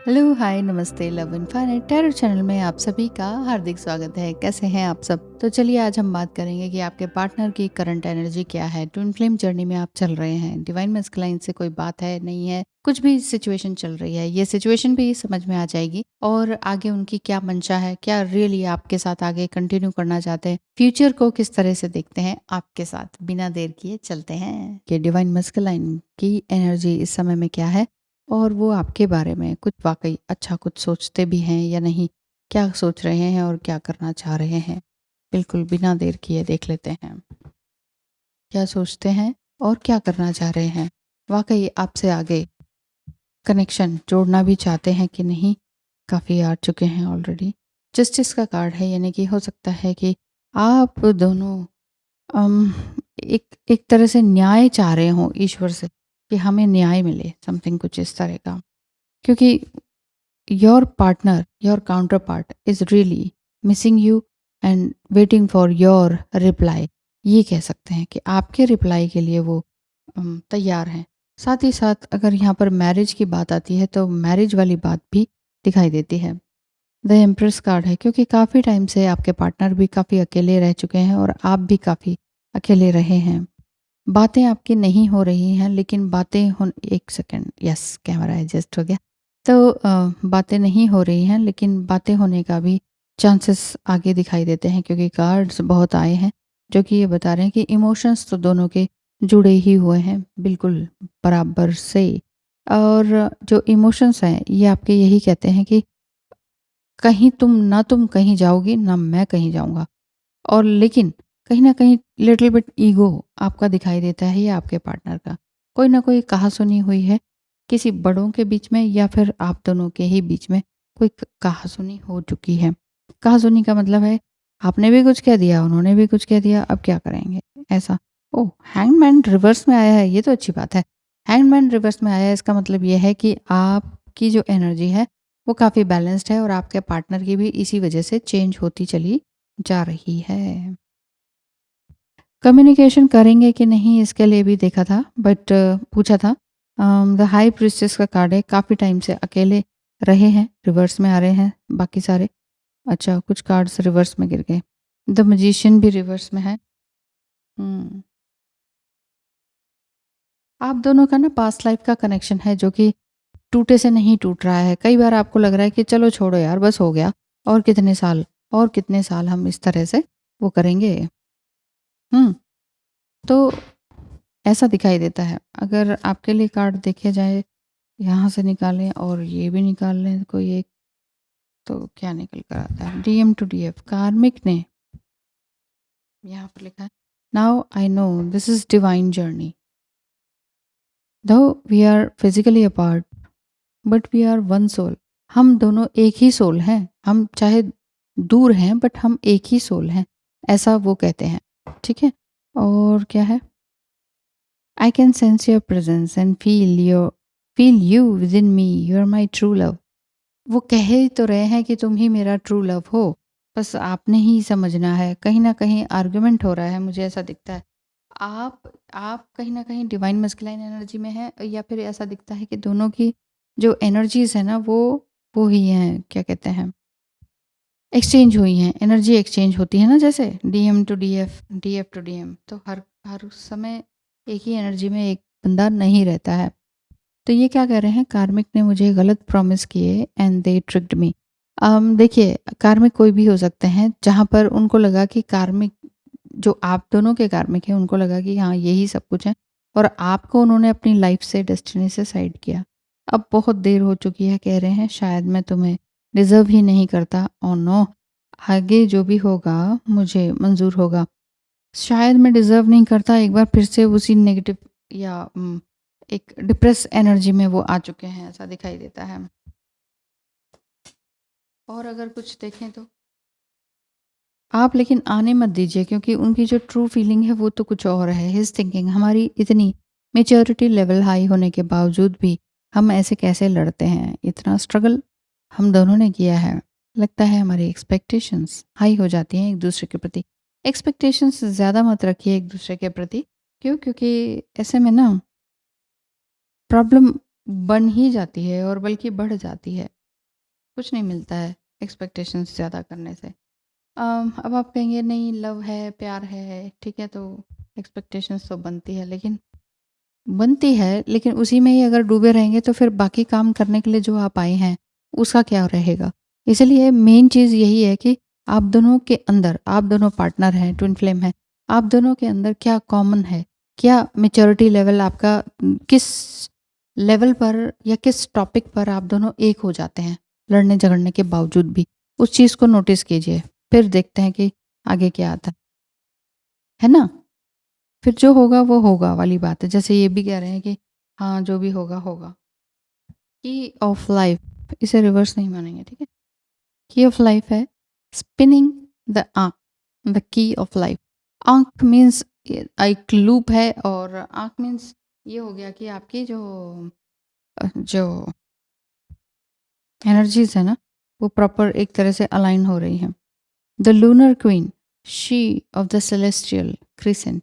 Hello, हाय, नमस्ते, love infinite tarot channel में आप सभी का हार्दिक स्वागत है। कैसे हैं आप सब? तो चलिए आज हम बात करेंगे कि आपके पार्टनर की करंट एनर्जी क्या है। ट्विन फ्लेम जर्नी में आप चल रहे हैं, डिवाइन मैस्कुलाइन से कोई बात है, नहीं है, कुछ भी सिचुएशन चल रही है, ये सिचुएशन भी समझ में आ जाएगी और आगे उनकी क्या मंशा है, क्या रियली आपके साथ आगे कंटिन्यू करना चाहते हैं, फ्यूचर को किस तरह से देखते हैं आपके साथ। बिना देर किए चलते हैं कि डिवाइन मैस्कुलाइन की एनर्जी इस समय में क्या है और वो आपके बारे में कुछ वाक़ई अच्छा कुछ सोचते भी हैं या नहीं? क्या सोच रहे हैं और क्या करना चाह रहे हैं? बिल्कुल बिना देर किए देख लेते हैं। क्या सोचते हैं और क्या करना चाह रहे हैं? वाक़ई आपसे आगे कनेक्शन जोड़ना भी चाहते हैं कि नहीं? काफ़ी आ चुके हैं ऑलरेडी। जस्टिस का कार्ड है, यानी कि हो सकता है कि आप दोनों अम, एक एक तरह से न्याय चाह रहे हों ईश्वर से कि हमें न्याय मिले, समथिंग कुछ इस तरह का। क्योंकि your partner, your counterpart is really missing you and waiting for your reply। ये कह सकते हैं कि आपके रिप्लाई के लिए वो तैयार हैं। साथ ही साथ अगर यहाँ पर मैरिज की बात आती है तो मैरिज वाली बात भी दिखाई देती है। द एम्प्रेस कार्ड है, क्योंकि काफ़ी टाइम से आपके पार्टनर भी काफ़ी अकेले रह चुके हैं और आप भी काफ़ी अकेले रहे हैं। बातें आपकी नहीं हो रही हैं, लेकिन बातें हो, एक सेकंड, यस, कैमरा एडजस्ट हो गया। तो बातें नहीं हो रही हैं, लेकिन बातें होने का भी चांसेस आगे दिखाई देते हैं, क्योंकि कार्ड्स बहुत आए हैं जो कि ये बता रहे हैं कि इमोशंस तो दोनों के जुड़े ही हुए हैं बिल्कुल बराबर से। और जो इमोशंस हैं ये आपके यही कहते हैं कि कहीं तुम कहीं जाओगी ना मैं कहीं जाऊंगा। और लेकिन कहीं न कहीं लिटिल बिट ईगो आपका दिखाई देता है या आपके पार्टनर का। कोई ना कोई कहा-सुनी हुई है, किसी बड़ों के बीच में या फिर आप दोनों के ही बीच में कोई कहा-सुनी हो चुकी है। कहा-सुनी का मतलब है आपने भी कुछ कह दिया, उन्होंने भी कुछ कह दिया, अब क्या करेंगे? ऐसा। ओह! हैंगमैन रिवर्स में आया है, ये तो अच्छी बात है। हैंगमैन रिवर्स में आया है, इसका मतलब ये है कि आपकी जो एनर्जी है वो काफ़ी बैलेंस्ड है और आपके पार्टनर की भी इसी वजह से चेंज होती चली जा रही है। कम्युनिकेशन करेंगे कि नहीं इसके लिए भी देखा था, बट पूछा था। द हाई प्रीस्टेस का कार्ड है, काफ़ी टाइम से अकेले रहे हैं, रिवर्स में आ रहे हैं बाकी सारे। अच्छा, कुछ कार्ड्स रिवर्स में गिर गए। द मैजिशियन भी रिवर्स में है। हम्म, आप दोनों का ना पास्ट लाइफ का कनेक्शन है जो कि टूटे से नहीं टूट रहा है। कई बार आपको लग रहा है कि चलो छोड़ो यार, बस हो गया, और कितने साल, और कितने साल हम इस तरह से वो करेंगे। हम्म, तो ऐसा दिखाई देता है। अगर आपके लिए कार्ड देखे जाए, यहाँ से निकालें और ये भी निकाल लें कोई एक, तो क्या निकल कर आता है? डीएम टू डीएफ कार्मिक ने यहाँ पर लिखा है, now I know this is divine journey, though we are physically apart but we are one soul. हम दोनों एक ही सोल हैं, हम चाहे दूर हैं बट हम एक ही सोल हैं, ऐसा वो कहते हैं। ठीक है, और क्या है? I can sense your presence and feel you within me, you are my true love. वो कह ही तो रहे हैं कि तुम ही मेरा ट्रू लव हो, बस आपने ही समझना है। कहीं ना कहीं आर्गुमेंट हो रहा है, मुझे ऐसा दिखता है। आप कहीं ना कहीं डिवाइन मस्कुलाइन एनर्जी में है, या फिर ऐसा दिखता है कि दोनों की जो एनर्जीज है ना वो ही हैं, क्या कहते हैं, एक्सचेंज हुई हैं। एनर्जी एक्सचेंज होती है ना, जैसे DM to DF, DF to DM, तो हर हर समय एक ही एनर्जी में एक बंदा नहीं रहता है। तो ये क्या कह रहे हैं, कार्मिक ने मुझे गलत प्रॉमिस किए एंड दे ट्रिक्ड मी। देखिए, कार्मिक कोई भी हो सकते हैं, जहाँ पर उनको लगा कि कार्मिक, जो आप दोनों के कार्मिक हैं, उनको लगा कि हाँ यही सब कुछ है, और आपको उन्होंने अपनी लाइफ से, डेस्टिनी से साइड किया। अब बहुत देर हो चुकी है, कह रहे हैं शायद मैं तुम्हें डिजर्व ही नहीं करता। ओ नो, आगे जो भी होगा मुझे मंजूर होगा। शायद मैं डिजर्व नहीं करता, एक बार फिर से उसी नेगेटिव या एक डिप्रेस एनर्जी में वो आ चुके हैं, ऐसा दिखाई देता है। और अगर कुछ देखें तो आप लेकिन आने मत दीजिए, क्योंकि उनकी जो ट्रू फीलिंग है वो तो कुछ और है। हिज थिंकिंग, हमारी इतनी मेच्योरिटी लेवल हाई होने के बावजूद भी हम ऐसे कैसे लड़ते हैं? इतना स्ट्रगल हम दोनों ने किया है। लगता है हमारी एक्सपेक्टेशंस हाई हो जाती हैं एक दूसरे के प्रति। एक्सपेक्टेशंस ज़्यादा मत रखिए एक दूसरे के प्रति। क्यों? क्योंकि ऐसे में ना प्रॉब्लम बन ही जाती है और बल्कि बढ़ जाती है। कुछ नहीं मिलता है एक्सपेक्टेशंस ज़्यादा करने से। अब आप कहेंगे नहीं लव है, प्यार है, ठीक है, तो एक्सपेक्टेशंस तो बनती है लेकिन उसी में ही अगर डूबे रहेंगे तो फिर बाकी काम करने के लिए जो आप आए हैं, उसका क्या रहेगा? इसलिए मेन चीज़ यही है कि आप दोनों के अंदर, आप दोनों पार्टनर हैं, ट्विन फ्लेम हैं, आप दोनों के अंदर क्या कॉमन है? क्या मैच्योरिटी लेवल आपका किस लेवल पर या किस टॉपिक पर आप दोनों एक हो जाते हैं, लड़ने-झगड़ने के बावजूद भी? उस चीज़ को नोटिस कीजिए, फिर देखते हैं कि आगे क्या आता है ना? फिर जो होगा वो होगा वाली बात है। जैसे ये भी कह रहे हैं कि हाँ, जो भी होगा, होगा। की ऑफ लाइफ इसे रिवर्स नहीं मानेंगे, ठीक है? की ऑफ लाइफ है स्पिनिंग द आंख, द की ऑफ लाइफ। आंख मीन्स एक लूप है और आंख मीन्स ये हो गया कि आपकी जो एनर्जीज है ना, वो प्रॉपर एक तरह से अलाइन हो रही हैं। The lunar queen, she of the celestial crescent.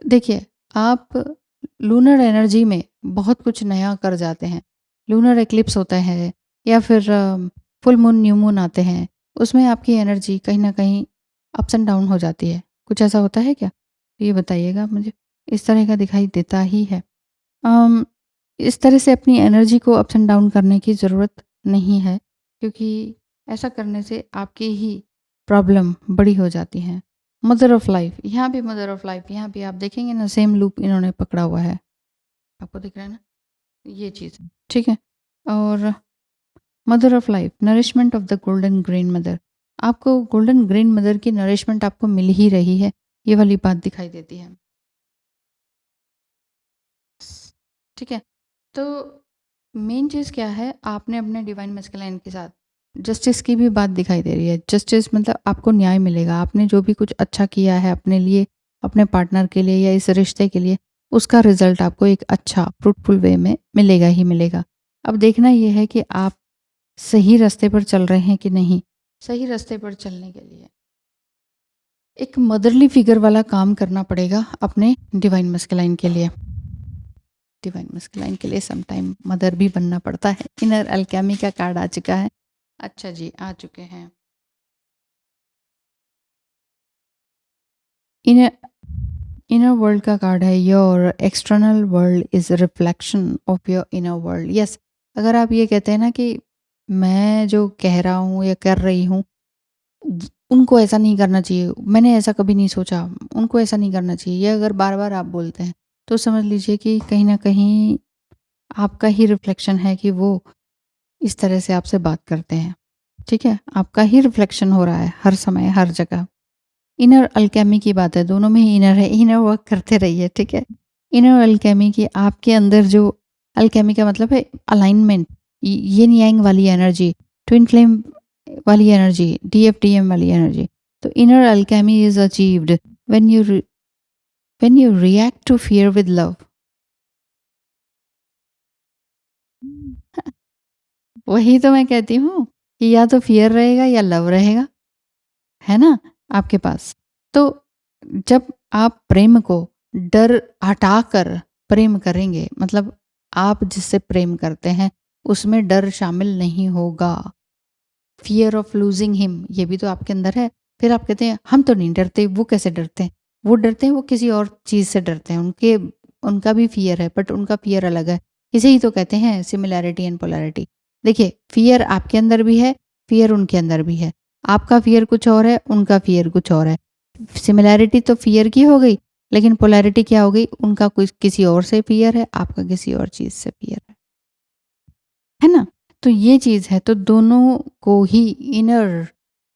देखिए, आप लूनर एनर्जी में बहुत कुछ नया कर जाते हैं। लूनर एक्लिप्स होता है या फिर फुल मून, न्यू मून आते हैं। उसमें आपकी एनर्जी कहीं न कहीं अप्स एंड डाउन हो जाती है। कुछ ऐसा होता है क्या? ये बताइएगा आप मुझे। इस तरह का दिखाई देता ही है। अम, इस तरह से अपनी एनर्जी को अप्स एंड डाउन करने की ज़रूरत नहीं है, क्योंकि ऐसा करने से आपकी ही प्रॉब्लम बड़ी हो जाती हैं। मदर ऑफ़ लाइफ़, यहाँ भी मदर ऑफ़ लाइफ़, यहाँ भी आप देखेंगे ना सेम लूप इन्होंने पकड़ा हुआ है। आपको दिख रहा है ना? ये चीज़, ठीक है? और mother of life, nourishment of the golden grain mother. आपको गोल्डन ग्रेन मदर की नरिशमेंट आपको मिल ही रही है, ये वाली बात दिखाई देती है। ठीक है? तो मेन चीज़ क्या है, आपने अपने डिवाइन मैस्कुलाइन के साथ जस्टिस की भी बात दिखाई दे रही है। जस्टिस मतलब आपको न्याय मिलेगा। आपने जो भी कुछ अच्छा किया है अपने लिए, अपने पार्टनर के लिए या इस रिश्ते के लिए, उसका रिज़ल्ट आपको एक अच्छा फ्रूटफुल वे में मिलेगा ही मिलेगा। अब देखना ये है कि आप सही रास्ते पर चल रहे हैं कि नहीं। सही रास्ते पर चलने के लिए एक मदरली फिगर वाला काम करना पड़ेगा अपने डिवाइन मैस्कुलाइन के लिए। डिवाइन मस्कुलाइन के लिए सम टाइम मदर भी बनना पड़ता है। इनर अल्केमी का कार्ड आ चुका है। अच्छा जी, आ चुके हैं। इनर इनर वर्ल्ड का कार्ड है। Your external world is reflection of your inner world. Yes, अगर आप ये कहते हैं ना कि मैं जो कह रहा हूँ या कर रही हूँ, उनको ऐसा नहीं करना चाहिए, मैंने ऐसा कभी नहीं सोचा, उनको ऐसा नहीं करना चाहिए, ये अगर बार बार आप बोलते हैं तो समझ लीजिए कि कहीं ना कहीं आपका ही रिफ्लेक्शन है कि वो इस तरह से आपसे बात करते हैं। ठीक है? आपका ही रिफ्लेक्शन हो रहा है हर समय, हर जगह। इनर अल्केमी की बात है, दोनों में ही इनर है, इनर वर्क करते रहिए, ठीक है? इनर अल्केमी की आपके अंदर जो अल्केमी का मतलब है अलाइनमेंट, यिन यांग वाली एनर्जी, ट्विन फ्लेम वाली एनर्जी, डीएफडीएम वाली एनर्जी। तो inner alchemy is achieved when you react to fear with love. वही तो मैं कहती हूँ कि या तो फियर रहेगा या लव रहेगा। है ना आपके पास। तो जब आप प्रेम को डर हटाकर प्रेम करेंगे, मतलब आप जिससे प्रेम करते हैं उसमें डर शामिल नहीं होगा। फियर ऑफ लूजिंग हिम ये भी तो आपके अंदर है। फिर आप कहते हैं हम तो नहीं डरते, वो कैसे डरते हैं? वो डरते हैं, वो किसी और चीज़ से डरते हैं। उनका भी फियर है बट उनका फियर अलग है। इसे ही तो कहते हैं सिमिलैरिटी एंड पोलैरिटी। देखिए, फियर आपके अंदर भी है, फियर उनके अंदर भी है। आपका फियर कुछ और है, उनका फियर कुछ और है। सिमिलैरिटी तो फियर की हो गई, लेकिन पोलैरिटी क्या हो गई? उनका कुछ किसी और से फियर है, आपका किसी और चीज़ से फियर है ना? तो ये चीज़ है, तो दोनों को ही इनर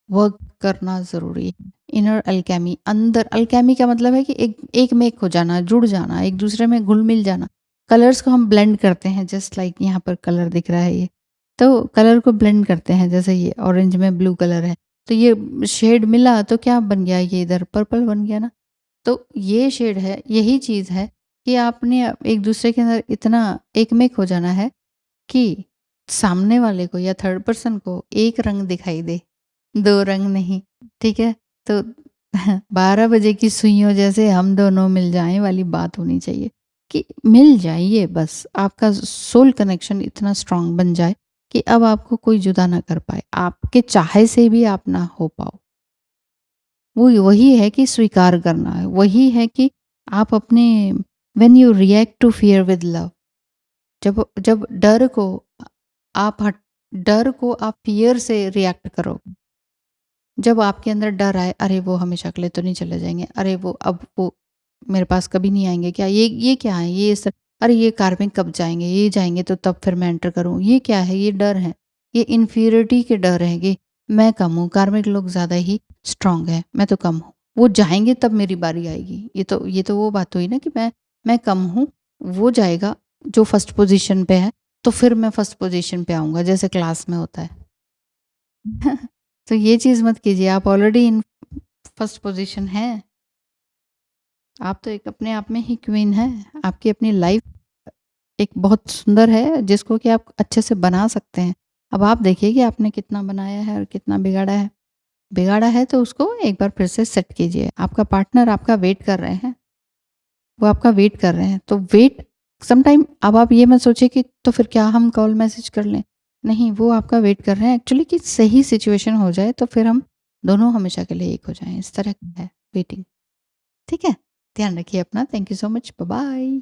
वर्क करना ज़रूरी है। इनर अल्केमी, अंदर अल्केमी का मतलब है कि एक में एक हो जाना, जुड़ जाना, एक दूसरे में घुल-मिल जाना। कलर्स को हम ब्लेंड करते हैं, जस्ट लाइक यहाँ पर कलर दिख रहा है ये। तो कलर को ब्लेंड करते हैं, जैसे ये ऑरेंज में ब्लू कलर है, तो ये शेड मिला तो क्या बन गया? ये इधर पर्पल बन गया ना। तो ये शेड है, यही चीज़ है कि आपने एक दूसरे के अंदर इतना एक में एक हो जाना है कि सामने वाले को या थर्ड पर्सन को एक रंग दिखाई दे, 2 रंग नहीं, ठीक है? तो 12 बजे की सुइयों जैसे हम दोनों मिल जाएँ वाली बात होनी चाहिए कि मिल जाइए बस, आपका सोल कनेक्शन इतना स्ट्रॉन्ग बन जाए कि अब आपको कोई जुदा ना कर पाए, आपके चाहे से भी आप ना हो पाओ। वो वही है कि स्वीकार करना है, वही है कि आप अपने when you react to fear with love, जब जब आप हट डर को आप फियर से रिएक्ट करो। जब आपके अंदर डर आए, अरे वो हमेशा के लिए तो नहीं चले जाएँगे, अरे वो अब वो मेरे पास कभी नहीं आएँगे क्या? ये क्या है? ये सब अरे ये कार में कब जाएँगे? ये जाएँगे तो तब फिर मैं एंटर करूँ। ये क्या है? ये डर है। ये इन्फीरियरिटी के डर हैं कि मैं कम हूँ, कार्मिक लोग ज़्यादा ही स्ट्रॉन्ग हैं, मैं तो कम हूँ। वो जाएँगे तब मेरी बारी आएगी। ये तो वो बात हुई ना कि मैं कम हूँ, वो जाएगा जो फर्स्ट पोज़ीशन पे है, तो फिर मैं फर्स्ट पोज़ीशन पे आऊँगा, जैसे क्लास में होता है। तो ये चीज़ मत कीजिए, आप ऑलरेडी इन फर्स्ट पोज़ीशन हैं। आप तो एक अपने आप में ही क्वीन हैं। आपकी अपनी लाइफ़ एक बहुत सुंदर है जिसको कि आप अच्छे से बना सकते हैं। अब आप देखिए कि आपने कितना बनाया है और कितना बिगाड़ा है। बिगाड़ा है तो उसको एक बार फिर से सेट कीजिए। आपका पार्टनर आपका वेट कर रहे हैं, वो आपका वेट कर रहे हैं। तो वेट समटाइम अब आप ये मत सोचिए कि तो फिर क्या हम कॉल मैसेज कर लें? नहीं, वो आपका वेट कर रहे हैं एक्चुअली कि सही सिचुएशन हो जाए तो फिर हम दोनों हमेशा के लिए एक हो जाएँ। इस तरह का है वेटिंग। ठीक है? ध्यान रखिए अपना। Thank you so much. Bye-bye.